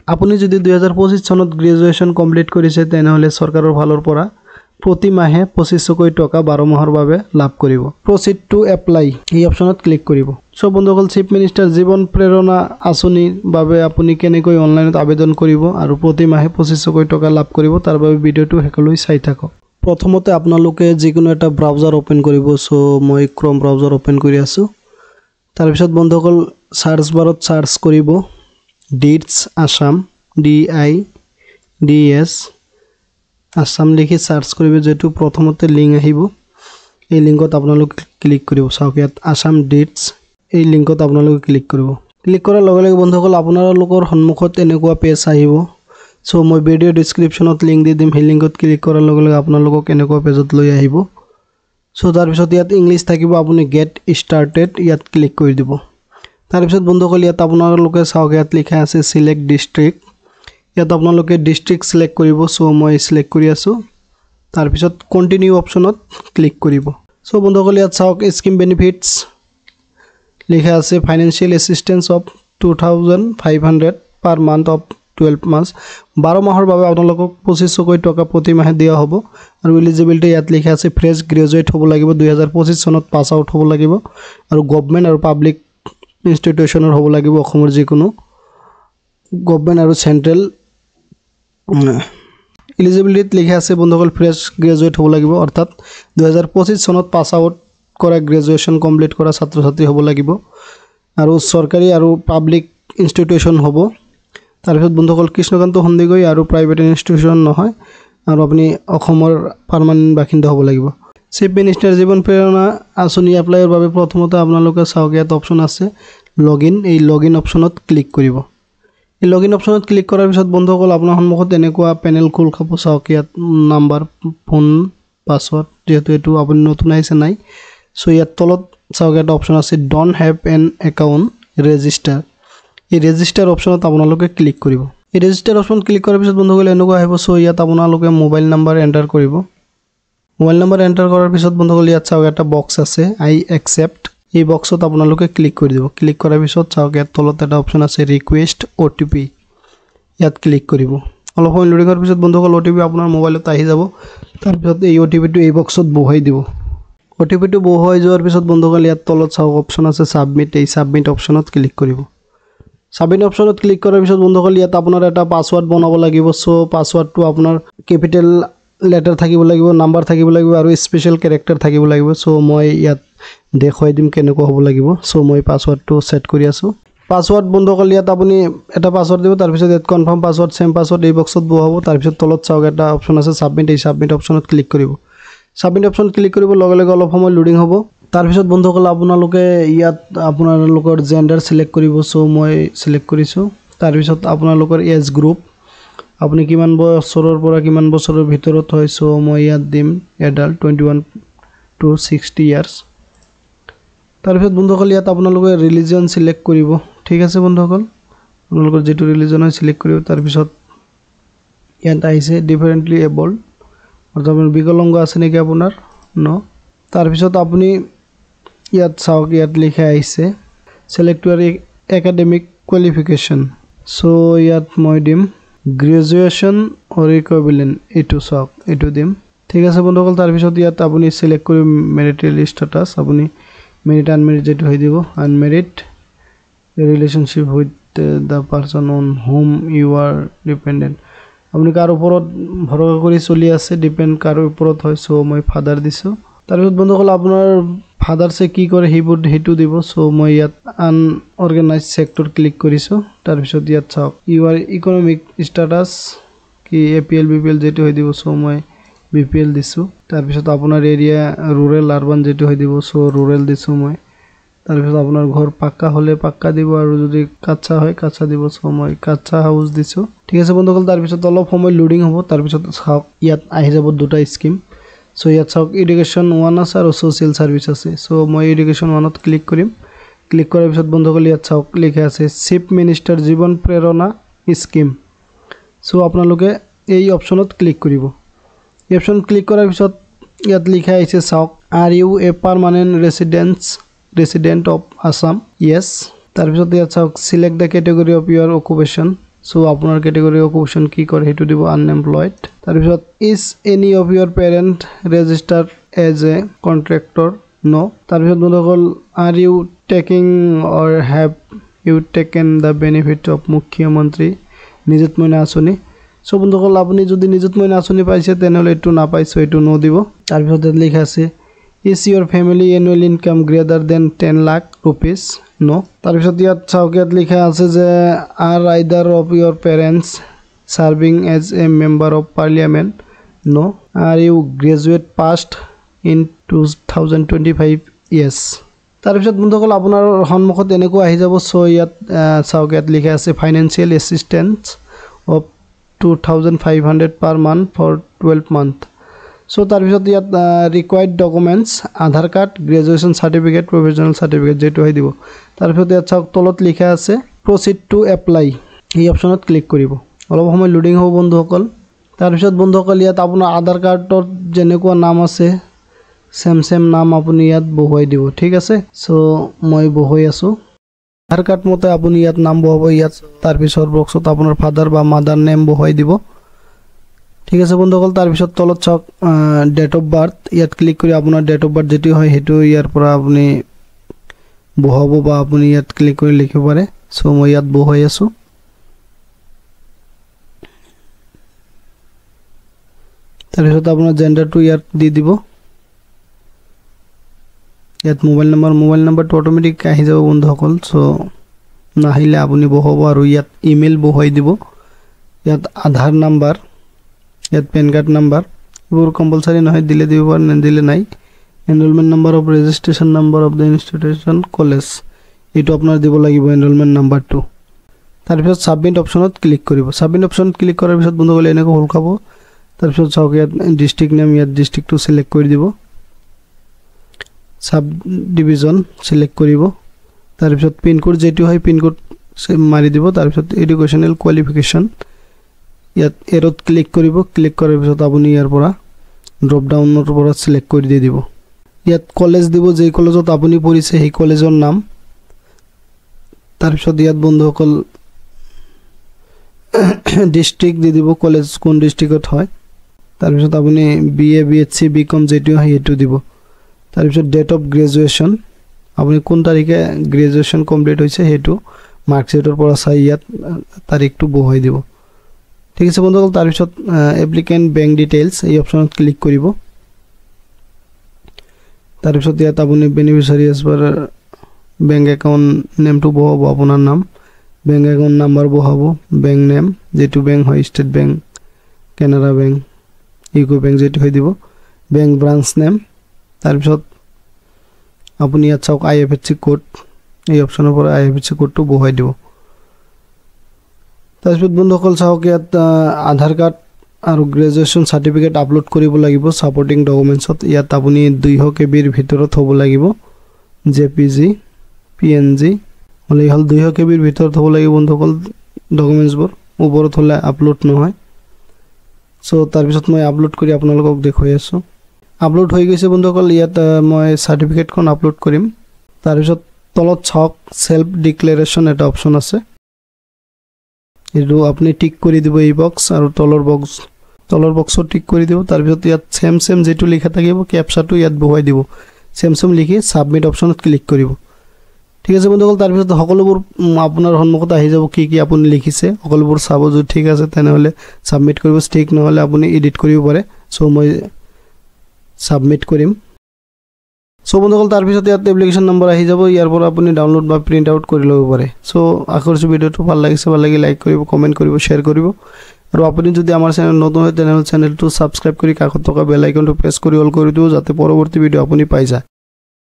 আপুনি যদি 2025 চনত গ্ৰেজুৱেশ্যন কমপ্লিট কৰিছে তেনেহ'লে চৰকাৰৰ ফালৰ পৰা প্ৰতি মাহে 2500 টকা 12 মাহৰ বাবে লাভ কৰিব। প্ৰচিড টু এপ্লাই এই অপশ্যনত ক্লিক কৰিব। সো বন্ধুসকল, চিফ মিনিষ্টাৰ জীৱন প্ৰেৰণা আঁচনিৰ বাবে আপুনি কেনেকৈ অনলাইনত আবেদন কৰিব আৰু প্ৰতি মাহে 2500 টকা লাভ কৰিব তাৰ বাবে ভিডিঅ'টো শেষলৈ চাই থাকক। প্ৰথমতে আপোনালোকে যিকোনো এটা ব্ৰাউজাৰ ওপেন কৰিব। সো মই ক্ৰম ব্ৰাউজাৰ ওপেন কৰি আছো। তাৰপিছত বন্ধুসকল সাৰ্চ বাৰত সাৰ্চ কৰিব ডিটছ আসাম DIDS আসাম লিখি সাৰ্চ কৰিব। যেটো প্ৰথমতে লিংক আহিব এই লিংকত আপোনালোকে ক্লিক কৰিব। চাওক ইয়াত আসাম ডিটছ এই লিংকত আপোনালোকে ক্লিক কৰিব। ক্লিক কৰাৰ লগে লগে বন্ধুসকল আপোনালোকৰ সন্মুখত এনেকুৱা পেজ আহিব। সো মই ভিডিও ডেসক্ৰিপচনত লিংক দি দিম। সেই লিংকত ক্লিক কৰাৰ লগে লগে আপোনালোকক এনেকুৱা পেজত লৈ আহিব। সো তাৰ পিছত ইয়াত ইংলিশ থাকিব, আপুনি গেট স্টাৰ্টেড ইয়াত ক্লিক কৰি দিব। তাৰ পিছত বন্ধুসকল ইয়াত আপোনালোকে চাওক ইয়াত লিখা আছে সিলেক্ট ডিস্ট্ৰিক্ট। ইয়াত আপোনালোকে ডিস্ট্ৰিক্ট সিলেক্ট কৰিব। সো মই সিলেক্ট কৰি আছো। তাৰ পিছত কন্টিনিউ অপচনত ক্লিক কৰিব। সো বন্ধুসকল ইয়াত চাওক স্কিম বেনিফিটস লিখা আছে financial assistance of 2500 per month of 12 month 12 মাহৰ বাবে আপোনালোকক 2500 টকা প্ৰতি মাহে দিয়া হ'ব। আৰু এলিজিবিলিটি ইয়াত লিখা আছে ফ্ৰেছ গ্ৰেজুৱেট হ'ব লাগিব, 2025 চনত পাছ আউট হ'ব লাগিব আৰু গভৰ্ণমেণ্ট আৰু পাব্লিক ইনষ্টিটিউচনৰ হ'ব লাগিব, অসমৰ যিকোনো গভৰ্ণমেণ্ট আৰু চেন্ট্ৰেল। এলিজিবিলিটিত লিখা আছে বন্ধুসকল ফ্ৰেছ গ্ৰেজুৱেট হ'ব লাগিব, অৰ্থাৎ 2025 চনত পাছ আউট কৰা গ্ৰেজুৱেশ্যন কমপ্লিট কৰা ছাত্ৰ ছাত্ৰী হ'ব লাগিব আৰু চৰকাৰী আৰু পাব্লিক ইনষ্টিটিউচন হ'ব। তাৰপিছত বন্ধুসকল কৃষ্ণকান্ত সন্দিকৈ আৰু প্ৰাইভেট ইনষ্টিটিউচন নহয় আৰু আপুনি অসমৰ পাৰ্মানেণ্ট বাসিন্দা হ'ব লাগিব। চিফ মিনিষ্টাৰ জীৱন প্ৰেৰণা আঁচনি এপ্লাইৰ বাবে প্ৰথমতে আপোনালোকে চাওক ইয়াত অপশ্যন আছে লগইন। এই লগইন অপশ্যনত ক্লিক কৰিব। এই লগইন অপশ্যনত ক্লিক কৰাৰ পিছত বন্ধুসকল আপোনাৰ সন্মুখত এনেকুৱা পেনেল খোল খাব। চাওক ইয়াত নাম্বাৰ, ফোন, পাছৱৰ্ড, যেহেতু এইটো আপুনি নতুন আহিছে নাই। সো ইয়াত তলত চাওক এটা অপশ্যন আছে don't have N account register. এই ৰেজিষ্টাৰ অপশ্যনত আপোনালোকে ক্লিক কৰিব। এই ৰেজিষ্টাৰ অপশ্যন ক্লিক কৰাৰ পিছত বন্ধুসকল এনেকুৱা আহিব। সো ইয়াত আপোনালোকে মোবাইল নাম্বাৰ এণ্টাৰ কৰিব। মোবাইল নাম্বাৰ এণ্টাৰ কৰাৰ পিছত বন্ধুসকল ইয়াত চাওক এটা বক্স আছে আই একচেপ্ট। এই বক্সত আপোনালোকে ক্লিক কৰি দিব। ক্লিক কৰাৰ পিছত চাওক ইয়াত তলত এটা অপশ্যন আছে ৰিকুৱেষ্ট OTP, ইয়াত ক্লিক কৰিব। অলপ সময় লোডিং কৰাৰ পিছত বন্ধুসকল OTP আপোনাৰ মোবাইলত আহি যাব। তাৰপিছত এই OTPটো এই বক্সত বহুৱাই দিব। OTPটো বহুৱাই যোৱাৰ পিছত বন্ধুসকল ইয়াত তলত চাওক অপশ্যন আছে সাবমিট। এই সাবমিট অপশ্যনত ক্লিক কৰিব। সাবমিট অপশ্যনত ক্লিক কৰাৰ পিছত বন্ধুসকল ইয়াত আপোনাৰ এটা পাছৱৰ্ড বনাব লাগিব। সো পাছৱৰ্ডটো আপোনাৰ কেপিটেল লেটাৰ থাকিব লাগিব, নাম্বাৰ থাকিব লাগিব আৰু স্পেচিয়েল কেৰেক্টাৰ থাকিব লাগিব। সো মই ইয়াত দেখুৱাই দিম কেনেকুৱা হ'ব লাগিব। সো মই পাছৱৰ্ডটো সেট কৰি আছো। পাছৱৰ্ড বন্ধুসকল ইয়াত আপুনি এটা পাছৱৰ্ড দিব, তাৰপিছত ইয়াত কনফাৰ্ম পাছৱৰ্ড, সেম পাছৱৰ্ড এই বক্সত বহুৱাব। তাৰপিছত তলত চাওক এটা অপশ্যন আছে সাবমিট। এই সাবমিট অপশ্যনত ক্লিক কৰিব। সাবমিট অপশ্যন ক্লিক কৰিব লগে লগে অলপ সময় লোডিং হ'ব। তাৰপিছত বন্ধুসকল আপোনালোকে ইয়াত আপোনালোকৰ জেন্ডাৰ সিলেক্ট কৰিব। সো মই সিলেক্ট কৰিছো। তাৰপিছত আপোনালোকৰ এজ গ্ৰুপ, আপুনি কিমান বছৰৰ পৰা কিমান বছৰৰ ভিতৰত হয়। সো মই ইয়াত দিম এডাল্ট 21 to 60 ইয়াৰ্ছ। তাৰপিছত বন্ধুসকল ইয়াত আপোনালোকে ৰিলিজন সিলেক্ট কৰিব। ঠিক আছে বন্ধুসকল, আপোনালোকৰ যেটো ৰিলিজন হয় সিলেক্ট কৰিব। তাৰপিছত ইয়াত আহিছে ডিফাৰেণ্টলি এবল্ড, অৰ্থাৎ বিকলাংগ আছে নেকি আপোনাৰ ন। তাৰপিছত আপুনি ইয়াত চাওক ইয়াত লিখা আহিছে সিলেক্ট ইউৰ একাডেমিক কোৱালিফিকেশ্যন। সো ইয়াত মই দিম গ্ৰেজুৱেশ্যন অৰ ইকুইভেলেন্ট, এইটো চাওক এইটো দিম। ঠিক আছে বন্ধুসকল, তাৰপিছত ইয়াত আপুনি সিলেক্ট কৰি মেৰিটেল ষ্টেটাছ, আপুনি মেৰিট আনমেৰিট যেটো হৈ দিব unmarried, relationship with the person on home you are dependent, আপুনি কাৰ ওপৰত ভৰসা কৰি চলি আছে, ডিপেণ্ড কাৰ ওপৰত হয়। সো মই ফাদাৰ দিছোঁ। তাৰপিছত বন্ধুসকল আপোনাৰ ফাদাৰছে কি কৰে সেইটো দিব। সো মই ইয়াত আনঅৰ্গেনাইজ সেক্টৰ ক্লিক কৰিছোঁ। তাৰপিছত ইয়াত চাওক ইউ আৰ ইকনমিক ষ্টেটাছ কি APL BPL যেটো হৈ দিব। সো মই BPL দিছোঁ। তাৰপিছত আপোনাৰ এৰিয়া ৰুৰেল আৰবান যেটো হৈ দিব। সো ৰুৰেল দিছোঁ মই। তাৰপিছত আপোনাৰ ঘৰ পাক্কা হ'লে পাক্কা দিব আৰু যদি কাচ্চা হয় কাচ্চা দিব। সো মই কাচ্চা হাউচ দিছোঁ। ঠিক আছে বন্ধুসকল, তাৰপিছত অলপ সময় লোডিং হ'ব। তাৰপিছত চাওক ইয়াত আহি যাব দুটা স্কিম। সো ইয়াত চাওক এডুকেশ্যন 1 আছে আৰু ছ'চিয়েল ছাৰ্ভিচ আছে। সো মই এডুকেশ্যন 1ত ক্লিক কৰিম। ক্লিক কৰাৰ পিছত বন্ধুসকল ইয়াত চাওক লিখা আছে চিফ মিনিষ্টাৰ জীৱন প্ৰেৰণা স্কিম। সো আপোনালোকে এই অপশ্যনত ক্লিক কৰিব। এই অপশ্যন ক্লিক কৰাৰ পিছত ইয়াত লিখা আছে চাওক are you a permanent resident of Assam, yes. তাৰপিছত ইয়াত চাওক select the category of your occupation. So আপোনাৰ কেটেগৰী অকুপেশ্যন কি কৰে সেইটো দিব আনএমপ্লয়েড তাৰপিছত is any of your parent registered as a contractor no তাৰপিছত বন্ধুসকল are you taking or have you taken the benefit of Mukhyamantri Nijut মইনা আঁচনি সো বন্ধুসকল আপুনি যদি নিযুত মইনা আঁচনি পাইছে তেনেহ'লে এইটো নাপাইছে এইটো নো দিব তাৰপিছত লিখা আছে is your family annual income greater than 10 lakh rupees no তাৰপিছত ইয়াত চাওক ইয়াত লিখা আছে যে are either of your parents serving as a member of parliament no are you graduate passed in 2025 yes তাৰপিছত বন্ধুসকল আপোনাৰ সন্মুখত এনেকুৱা আহি যাব সো ইয়াত চাওক ইয়াত লিখা আছে financial assistance of 2500 per month for 12 month so তাৰপিছত ইয়াত required documents Aadhaar card graduation certificate professional certificate যেটো হৈ দিব তাৰপিছত ইয়াত চাওক তলত লিখা আছে প্ৰচিড টু এপ্লাই এই অপশ্যনত ক্লিক কৰিব অলপ সময় লোডিং হ'ব বন্ধুসকল তাৰপিছত বন্ধুসকল ইয়াত আপোনাৰ আধাৰ কাৰ্ডত যেনেকুৱা নাম আছে সেম নাম আপুনি ইয়াত বহুৱাই দিব ঠিক আছে সো মই বহুৱাই আছো আধাৰ কাৰ্ড মতে আপুনি ইয়াত নাম বহুৱাব ইয়াত তাৰপিছত বক্সত আপোনাৰ ফাদাৰ বা মাদাৰ নেম বহুৱাই দিব ঠিক আছে বন্ধুসকল তাৰপিছত তলত চাওক ডেট অফ বাৰ্থ ইয়াত ক্লিক কৰি আপোনাৰ ডেট অফ বাৰ্থ যেটো হয় হেতু ইয়াৰ পৰা আপুনি বহুৱাব বা আপুনি ইয়াত ক্লিক কৰি লিখিব পাৰে সো মই ইয়াত বহুৱাই আছো তাৰপিছত আপোনাৰ জেন্ডাৰটো ইয়াত দি দিব ইয়াত মোবাইল নাম্বাৰটো অটোমেটিক আহি যাব বন্ধুসকল সো নাহিলে আপুনি বহুৱাব আৰু ইয়াত ইমেইল বহুৱাই দিব ইয়াত আধাৰ নাম্বাৰ ইয়াত পেন কাৰ্ড নাম্বাৰ এইবোৰ কম্পালসাৰি নহয় দিলে দিব পাৰ নিদিলে নাই enrolment number of registration number of the institution college এইটো আপোনাৰ দিব লাগিব এনৰোলমেন্ট নাম্বাৰটো তাৰপিছত সাবমিট অপশ্যনত ক্লিক কৰিব সাবমিট অপশ্যনত ক্লিক কৰাৰ পিছত বন্ধুসকল এনেকৈ হল খাব তাৰপিছত চাওক ইয়াত ডিস্ট্ৰিক্ট নেম ইয়াত ডিস্ট্ৰিক্টটো সিলেক্ট কৰি দিব সাব ডিভিজন সিলেক্ট কৰিব তাৰপিছত পিন কোড যেটো হয় পিন কোড মাৰি দিব তাৰপিছত এডুকেশনাল কোৱালিফিকেশন ইয়াত এৰত ক্লিক কৰিব ক্লিক কৰাৰ পিছত আপুনি ইয়াৰ পৰা ড্ৰপ ডাউনৰ পৰা সিলেক্ট কৰি দিব ইয়াত কলেজ দিব যে কলেজত আপুনি পঢ়িছে সেই কলেজৰ নাম তাৰপিছত ইয়াত বন্ধুসকল ডিস্ট্ৰিক্ট দি দিব কলেজ কোন ডিস্ট্ৰিক্টত হয় তাৰপিছত আপুনি বিএ বিএসসি বিকম যেটো হয় হেতু দিব তাৰপিছত ডেট অফ গ্ৰেজুৱেশ্যন আপুনি কোন তাৰিখে গ্ৰেজুৱেশ্যন কমপ্লিট হৈছে হেতু মাৰ্কশিটৰ পৰা চাই ইয়াত তাৰিখটো বহুৱাই দিব ঠিক আছে বন্ধুসকল তাৰপিছত এপ্লিকেন্ট বেংক ডিটেইলছ এই অপশ্যনত ক্লিক কৰিব তাৰপিছত ইয়াত আপুনি beneficiary as per bank account নেমটো বহুৱাব আপোনাৰ নাম বেংক একাউণ্ট নাম্বাৰ বহুৱাব বেংক নেম যেটো বেংক হয় state bank Canara bank UCO bank যেটো হৈ দিব বেংক ব্ৰাঞ্চ নেম তাৰপিছত আপুনি ইয়াত চাওক আইএফএসসি কোড এই অপশ্যনৰ পৰা আইএফএসসি কোডটো বহুৱাই দিব তাৰপিছত বন্ধুসকল চাওক ইয়াত আধাৰ কাৰ্ড আৰু গ্ৰেজুৱেশ্যন চাৰ্টিফিকেট আপলোড কৰিব লাগিব সাপোৰ্টিং ডকুমেন্টছত ইয়াত আপুনি 200 কেবিৰ ভিতৰত হ'ব লাগিব জেপিজি পিএনজি হলে হল 200 কেবিৰ ভিতৰত হ'ব লাগিব বন্ধুসকল ডকুমেন্টছবোৰ ওপৰত হলে আপলোড নহয় সো তাৰপিছত মই আপলোড কৰি আপোনালোকক দেখুৱাই আছো আপলোড হৈ গৈছে বন্ধুসকল ইয়াত মই সাৰ্টিফিকেটখন আপলোড কৰিম তাৰপিছত তলত চাওক সেলফ ডিক্লাৰেশ্যন এটা অপশ্যন আছে এটো আপনি টিক কৰি দিব এই বক্স আৰু তলৰ বক্সত টিক কৰি দিব তাৰপিছত ইয়াত সেম যেটো লিখা থাকিব ক্যাপচাটো ইয়াত বহুৱাই দিব সেম লিখি সাবমিট অপশ্যনত ক্লিক কৰিব ঠিক আছে বন্ধুসকল তাৰপিছত সকলোবোৰ আপোনাৰ সন্মুখত আহি যাব কি আপুনি লিখিছে সকলোবোৰ চাব যদি ঠিক আছে তেনেহলে সাবমিট কৰিব ঠিক নহলে আপুনি এডিট কৰিব পাৰে সো মই সাবমিট কৰিম সো বন্ধুসকল তাৰপিছত ইয়াত এপ্লিকেশন নম্বৰ আহি যাব ইয়াৰ পৰা আপুনি ডাউনলোড বা প্ৰিন্ট আউট কৰি ল'ব পাৰে সো আখৰটো ভিডিওটো ভাল লাগিছে লাইক কৰিব কমেন্ট কৰিব শেয়াৰ কৰিব আৰু আপুনি যদি আমাৰ চেনেল নতুন হয় তেনেহলে চেনেলটো সাবস্ক্ৰাইব কৰি কাষত থকা বেল আইকনটো প্ৰেছ কৰি অল কৰি দিও যাতে পৰৱৰ্তী ভিডিও আপুনি পাই যায়